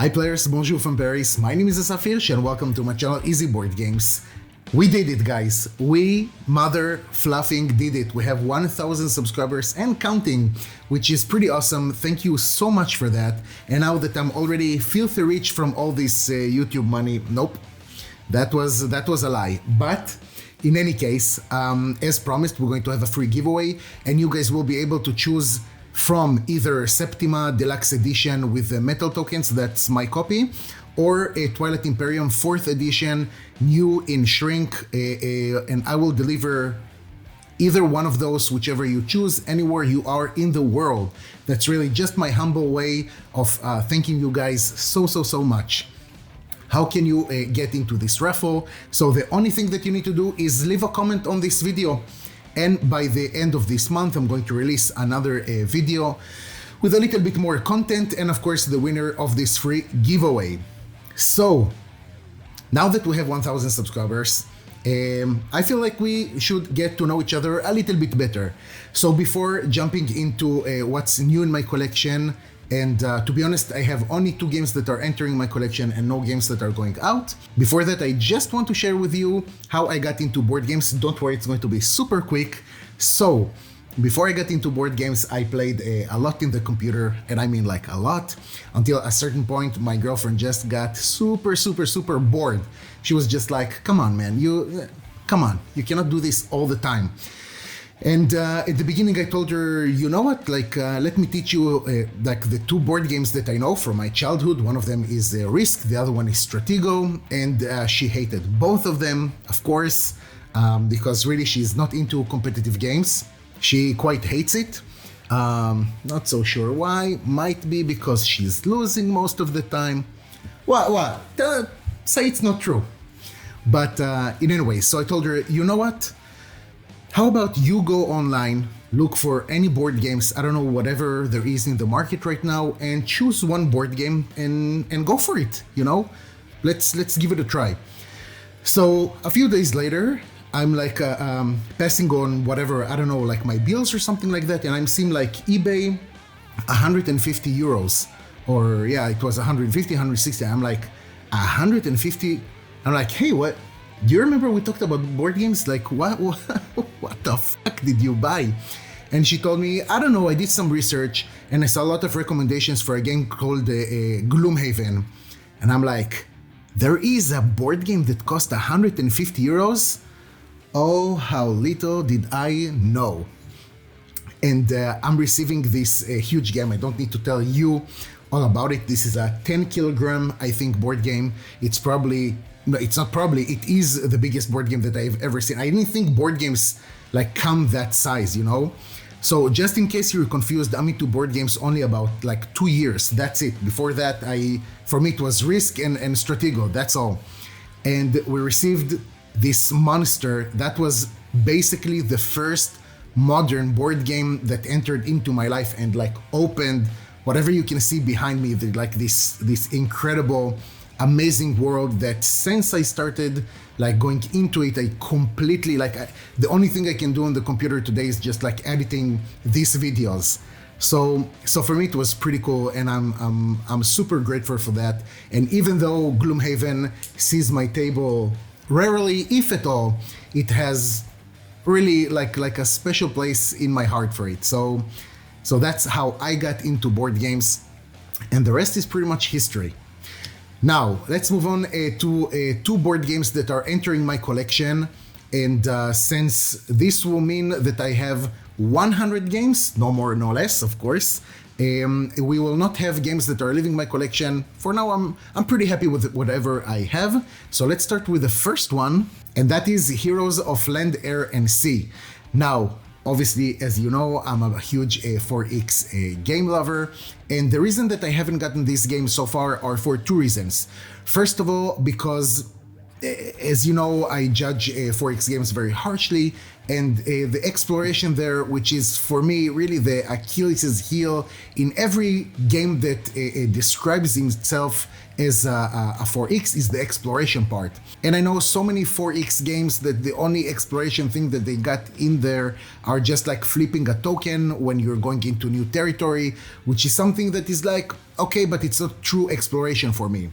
Hi players, bonjour from Paris. My name is Asaf and welcome to my channel Easy Board Games. We did it, guys. We mother fluffing did it. We have 1,000 subscribers and counting, which is pretty awesome. Thank you so much for that. And now that I'm already filthy rich from all this YouTube money, nope, that was a lie. But in any case, as promised, we're going to have a free giveaway, and you guys will be able to choose from either Septima Deluxe Edition with the metal tokens, that's my copy, or a Twilight Imperium 4th edition, new in shrink, and I will deliver either one of those, whichever you choose, anywhere you are in the world. That's really just my humble way of thanking you guys so much. How can you get into this raffle? So the only thing that you need to do is leave a comment on this video. And by the end of this month, I'm going to release another video with a little bit more content and of course the winner of this free giveaway. So now that we have 1,000 subscribers, I feel like we should get to know each other a little bit better. So before jumping into what's new in my collection, and to be honest, I have only 2 games that are entering my collection and no games that are going out. Before that, I just want to share with you how I got into board games. Don't worry, it's going to be super quick. So, before I got into board games, I played a lot in the computer, and I mean like a lot, until a certain point my girlfriend just got super bored. She was just like, come on man, you cannot do this all the time. And at the beginning I told her, you know what, like let me teach you like the 2 board games that I know from my childhood. One of them is Risk, the other one is Stratego, and she hated both of them, of course, because really she's not into competitive games. She quite hates it. Not so sure why. Might be because she's losing most of the time. What? Say it's not true. But in any way, so I told her, you know what? How about you go online, look for any board games, I don't know, whatever there is in the market right now, and choose one board game and go for it, you know? Let's give it a try. So a few days later, I'm like passing on whatever, I don't know, like my bills or something like that, and I'm seeing like eBay 150 euros, or yeah, it was 150, 160. I'm like 150. I'm like, hey, what? Do you remember we talked about board games? Like, what the fuck did you buy? And she told me, I don't know, I did some research and I saw a lot of recommendations for a game called Gloomhaven. And I'm like, there is a board game that cost 150 euros? Oh, how little did I know. And I'm receiving this huge game. I don't need to tell you all about it. This is a 10 kilogram, I think, board game. It's probably... No, it's not probably, it is the biggest board game that I've ever seen. I didn't think board games like come that size, you know? So just in case you're confused, I'm into board games only about like 2 years. That's it. Before that, for me it was Risk and Stratego, that's all. And we received this monster that was basically the first modern board game that entered into my life and like opened whatever you can see behind me, like this incredible, amazing world that since I started like going into it, I completely the only thing I can do on the computer today is just like editing these videos. So for me it was pretty cool, and I'm super grateful for that. And even though Gloomhaven sees my table rarely, if at all, it has really like a special place in my heart for it. So that's how I got into board games, and the rest is pretty much history. Now, let's move on to 2 board games that are entering my collection. And since this will mean that I have 100 games, no more, no less, of course, we will not have games that are leaving my collection. For now, I'm pretty happy with whatever I have. So let's start with the first one, and that is Heroes of Land, Air, and Sea. Now, obviously, as you know, I'm a huge 4X game lover, and the reason that I haven't gotten this game so far are for 2 reasons. First of all, because as you know, I judge 4X games very harshly, and the exploration there, which is for me really the Achilles' heel in every game that describes himself as a 4X, is the exploration part. And I know so many 4X games that the only exploration thing that they got in there are just like flipping a token when you're going into new territory, which is something that is like, okay, but it's not true exploration for me.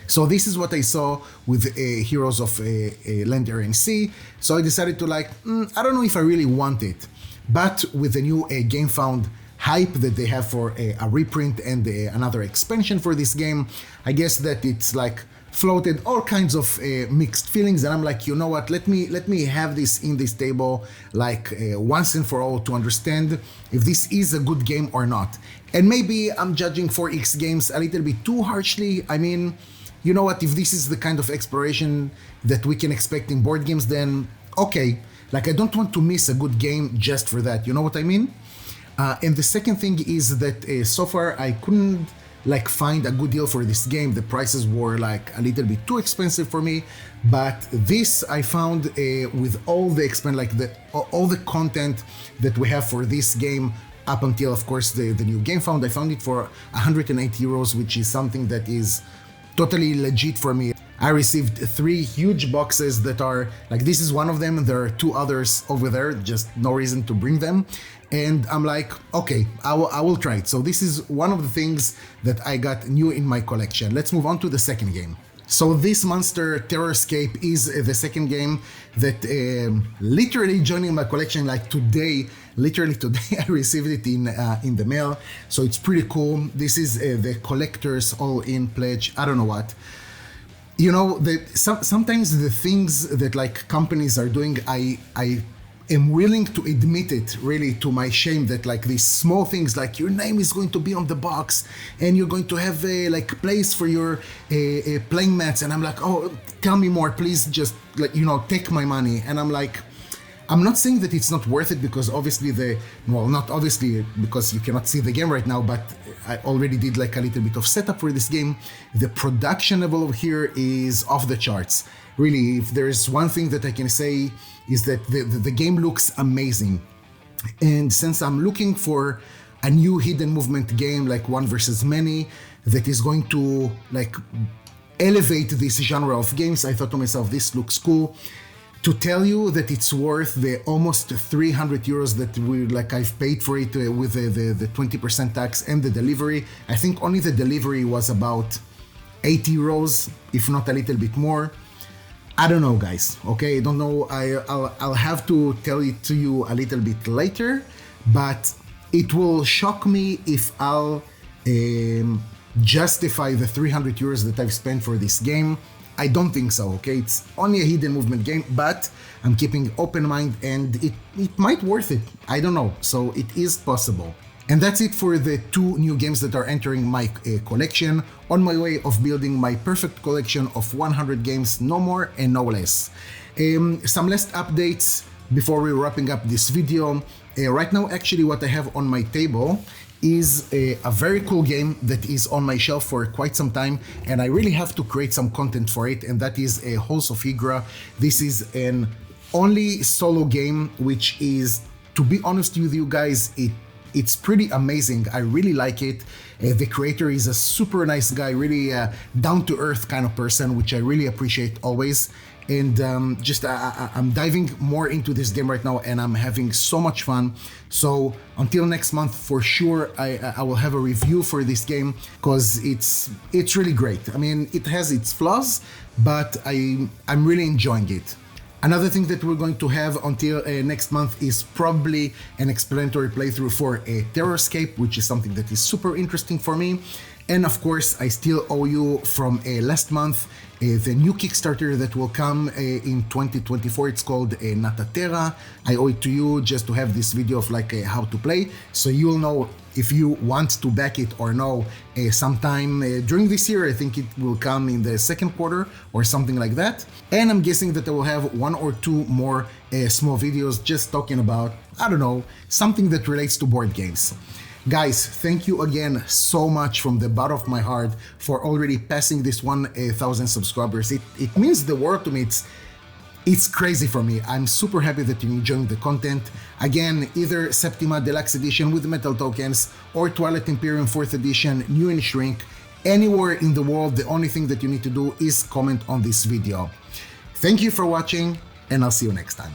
So this is what I saw with Heroes of Land, Air, and Sea. So I decided to like, I don't know if I really want it. But with the new GameFound hype that they have for a reprint and another expansion for this game, I guess that it's like floated all kinds of mixed feelings, and I'm like, you know what, let me have this in this table like once and for all to understand if this is a good game or not. And maybe I'm judging 4X games a little bit too harshly. I mean, you know what, if this is the kind of exploration that we can expect in board games, then okay. Like, I don't want to miss a good game just for that, you know what I mean? And the second thing is that so far I couldn't like find a good deal for this game. The prices were like a little bit too expensive for me, but this I found with all the all the content that we have for this game up until, of course, the new GameFound. I found it for 180 euros, which is something that is totally legit for me. I received 3 huge boxes that are like, this is one of them, there are 2 others over there, just no reason to bring them. And I'm like, okay, I will try it. So this is one of the things that I got new in my collection. Let's move on to the second game. So this monster, Terrorscape, is the second game that literally joined in my collection like today. Literally today I received it in the mail. So it's pretty cool. This is the collector's all-in pledge. I don't know what. You know, sometimes the things that like companies are doing, I am willing to admit it, really, to my shame, that like these small things like your name is going to be on the box and you're going to have a like place for your playing mats, and I'm like, oh, tell me more, please, just like, you know, take my money. And I'm like, I'm not saying that it's not worth it, because obviously not obviously because you cannot see the game right now, but I already did like a little bit of setup for this game. The production level over here is off the charts. Really, if there's one thing that I can say is that the game looks amazing. And since I'm looking for a new hidden movement game, like one versus many, that is going to like elevate this genre of games, I thought to myself, this looks cool. To tell you that it's worth the almost 300 euros that I've paid for it with the 20% tax and the delivery. I think only the delivery was about 80 euros, if not a little bit more. I don't know, guys. Okay, I don't know. I'll have to tell it to you a little bit later, but it will shock me if I'll justify the 300 euros that I've spent for this game. I don't think so, okay? It's only a hidden movement game, but I'm keeping open mind, and it might worth it. I don't know, so it is possible. And that's it for the 2 new games that are entering my collection, on my way of building my perfect collection of 100 games, no more and no less. Some last updates before we're wrapping up this video. Right now, actually, what I have on my table is a very cool game that is on my shelf for quite some time, and I really have to create some content for it, and that is a Heores of Air. This is an only solo game, which is, to be honest with you guys, it's pretty amazing. I really like it. The creator is a super nice guy, really down-to-earth kind of person, which I really appreciate always. And I'm diving more into this game right now, and I'm having so much fun. So until next month, for sure, I will have a review for this game, because it's really great. I mean, it has its flaws, but I'm really enjoying it. Another thing that we're going to have until next month is probably an explanatory playthrough for Terrorscape, which is something that is super interesting for me. And of course, I still owe you from last month the new Kickstarter that will come in 2024. It's called Nata Terra. I owe it to you just to have this video of like how to play, so you'll know if you want to back it or no. Sometime during this year, I think it will come in the second quarter or something like that. And I'm guessing that I will have 1 or 2 more small videos just talking about, I don't know, something that relates to board games. Guys, thank you again so much from the bottom of my heart for already passing this 1,000 subscribers. It means the world to me. It's crazy for me. I'm super happy that you're enjoying the content. Again, either Septima Deluxe Edition with metal tokens or Twilight Imperium 4th Edition, new and shrink. Anywhere in the world, the only thing that you need to do is comment on this video. Thank you for watching, and I'll see you next time.